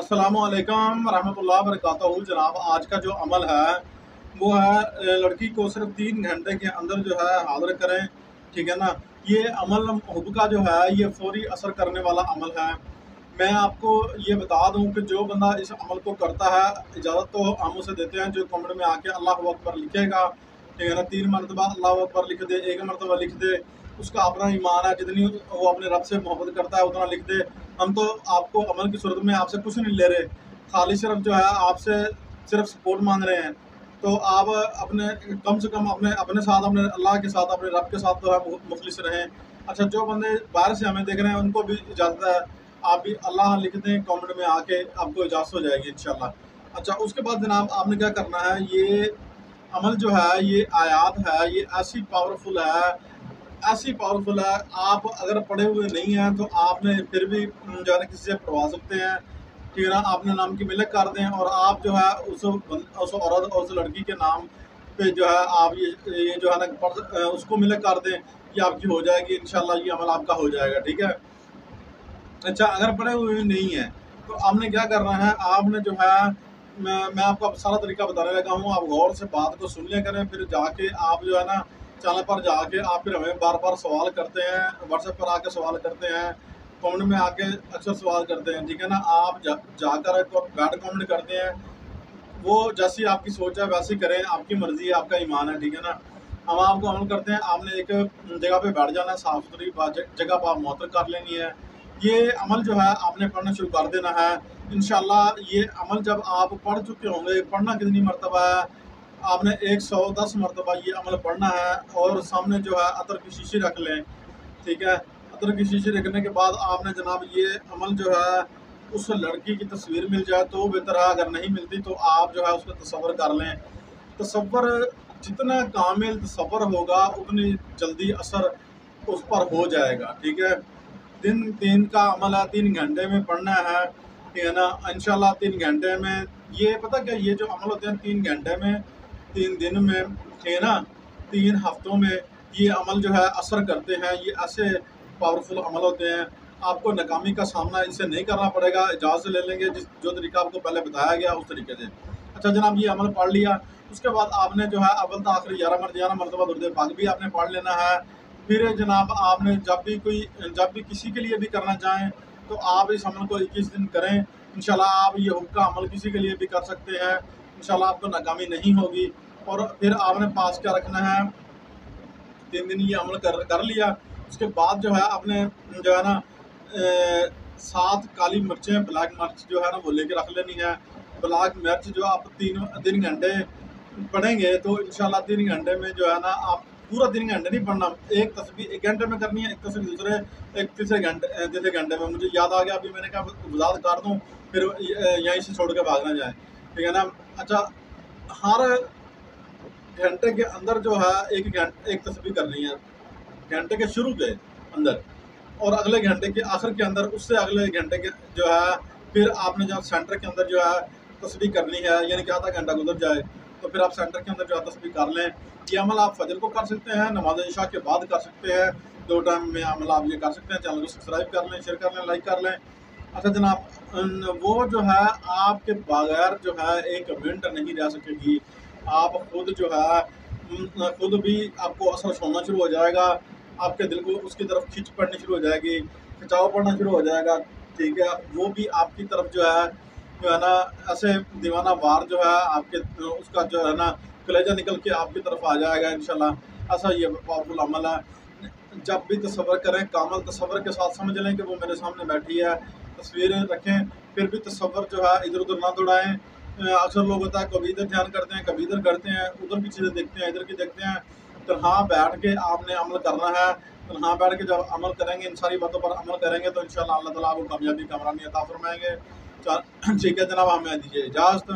अस्सलामुअलैकुम रहमतुल्लाहि वबरकातुहू। जनाब, आज का जो अमल है वो है लड़की को सिर्फ 3 घंटे के अंदर जो है हाज़िर करें। ठीक है ना। ये अमल हुब का जो है ये फौरी असर करने वाला अमल है। मैं आपको ये बता दूं कि जो बंदा इस अमल को करता है, इजाज़त तो हम उसे देते हैं जो कमेंट में आके अल्लाह अकबर लिखेगा। ठीक है ना। 3 मरतबा अल्लाह अकबर लिख दे, 1 मरतबा लिख दे, उसका अपना ईमान है। जितनी वो अपने रब से मोहब्बत करता है उतना लिख दे। हम तो आपको अमल की सूरत में आपसे कुछ नहीं ले रहे, खाली सिर्फ जो है आपसे सिर्फ सपोर्ट मांग रहे हैं। तो आप अपने कम से कम अपने अपने साथ, अपने अल्लाह के साथ, अपने रब के साथ जो है मुखलिस रहें। अच्छा, जो बंदे बाहर से हमें देख रहे हैं उनको भी इजाज़त है, आप भी अल्लाह लिख दें कमेंट में आके, आपको इजाज़त हो जाएगी इंशाल्लाह। अच्छा, उसके बाद जनाब आपने क्या करना है, ये अमल जो है, ये आयात है, ये ऐसी पावरफुल है, ऐसी पावरफुल है। आप अगर पढ़े हुए नहीं हैं तो आपने फिर भी जो है ना किसी से पढ़वा सकते हैं। ठीक है ना। आपने नाम की मिलक कर दें और आप जो है उस औरत और उस लड़की के नाम पे जो है आप ये जो है ना उसको मिलक कर दें, ये आपकी हो जाएगी इंशाल्लाह। ये अमल आपका हो जाएगा। ठीक है। अच्छा, अगर पढ़े हुए नहीं है तो आपने क्या करना है, आपने जो है मैं आपको अब सारा तरीका बताने लगा हूँ। आप गौर से बात को सुन लिया करें, फिर जाके आप जो है ना चैनल पर जाके आप फिर हमें बार बार सवाल करते हैं, व्हाट्सएप पर आके सवाल करते हैं, कमेंट में आके अक्सर सवाल करते हैं। ठीक है ना। आप जाकर बैड कमेंट करते हैं, वो जैसी आपकी सोच है वैसी करें, आपकी मर्जी है, आपका ईमान है। ठीक है ना। हम आपको अमल करते हैं, आपने एक जगह पे बैठ जाना है, साफ़ सुथरी जगह पर आप मुअत्तल कर लेनी है। ये अमल जो है आपने पढ़ना शुरू कर देना है इंशाल्लाह। ये अमल जब आप पढ़ चुके होंगे, पढ़ना कितनी मरतबा है, आपने 110 मरतबा ये अमल पढ़ना है। और सामने जो है अतर की शीशी रख लें। ठीक है। अतर की शीशी रखने के बाद आपने जनाब ये अमल जो है, उस लड़की की तस्वीर मिल जाए तो बेहतर है, अगर नहीं मिलती तो आप जो है उसका तसव्वुर कर लें। तसव्वुर जितना कामिल तसव्वुर होगा उतनी जल्दी असर उस पर हो जाएगा। ठीक है। दिन 3 का अमल है, 3 घंटे में पढ़ना है। ठीक है ना। इंशाल्लाह 3 घंटे में ये पता क्या, ये जो अमल होते हैं 3 घंटे में, 3 दिन में, ठीक है ना, 3 हफ्तों में ये अमल जो है असर करते हैं। ये ऐसे पावरफुल अमल होते हैं, आपको नाकामी का सामना इससे नहीं करना पड़ेगा। इजाज़त ले लेंगे जो तरीका आपको पहले बताया गया उस तरीके से। अच्छा जनाब, ये अमल पढ़ लिया, उसके बाद आपने जो है अव्वल तो आखिर 11 मरतबा दुरूद पाक भी आपने पढ़ लेना है। फिर जनाब आपने जब भी किसी के लिए भी करना चाहें तो आप इस अमल को 21 दिन करें इंशाल्लाह। आप ये हुक्म का अमल किसी के लिए भी कर सकते हैं इंशाल्लाह, आपको नाकामी नहीं होगी। और फिर आपने पास क्या रखना है, 3 दिन ये अमल कर लिया, उसके बाद जो है आपने जो है ना 7 काली मिर्चें, ब्लैक मिर्च जो है ना वो लेके रख लेनी है। ब्लैक मिर्च जो आप 3 घंटे पढ़ेंगे तो इंशाल्लाह 3 घंटे में जो है ना, आप पूरा 3 घंटे नहीं पढ़ना, एक तस्बीह 1 घंटे में करनी है, एक तस्बीह एक तीसरे घंटे में। मुझे याद आ गया अभी, मैंने कहा वजाहत कर दूँ फिर यहीं से छोड़ के भाग ना जाए। ठीक है ना। अच्छा, हर घंटे के अंदर जो है एक तस्बीह करनी है, घंटे के शुरू के अंदर, और अगले घंटे के आखिर के अंदर, उससे अगले घंटे के जो है फिर आपने जब सेंटर के अंदर जो है तस्बीह करनी है, यानी कि आधा घंटा गुजर जाए तो फिर आप सेंटर के अंदर जो है तस्बीह कर लें। ये अमल आप फजर को कर सकते हैं, नमाज इशा के बाद कर सकते हैं, 2 टाइम में अमल आप ये कर सकते हैं। चैनल को सब्सक्राइब कर लें, शेयर कर लें, लाइक कर लें। अच्छा जनाब, वो जो है आपके बगैर जो है 1 मिनट नहीं रह सकेगी। आप खुद जो है खुद भी आपको असर होना शुरू हो जाएगा, आपके दिल को उसकी तरफ खिंच पड़नी शुरू हो जाएगी, खिंचाव पड़ना शुरू हो जाएगा। ठीक है। वो भी आपकी तरफ जो है ना ऐसे दीवाना वार जो है आपके उसका जो है ना कलेजा निकल के आपकी तरफ आ जाएगा इंशाल्लाह। ऐसा ये पावरफुल अमल है। जब भी तसव्वुर करें, कामल तसव्वुर के साथ समझ लें कि वो मेरे सामने बैठी है, तस्वीरें रखें, फिर भी तसव्वुर जो है इधर उधर ना दौड़ाएं। अक्सर लोग होता है कभी इधर ध्यान करते हैं, कभी इधर करते हैं, उधर की चीज़ें देखते हैं, इधर की देखते हैं। तन्हा बैठ के आपने अमल करना है। तन्हा बैठ के जब अमल करेंगे, इन सारी बातों पर अमल करेंगे तो इंशाल्लाह अल्लाह ताला आपको कामयाबी कामरानी अता फरमाएंगे। ठीक है जनाब, हमें दीजिए इजाज़त।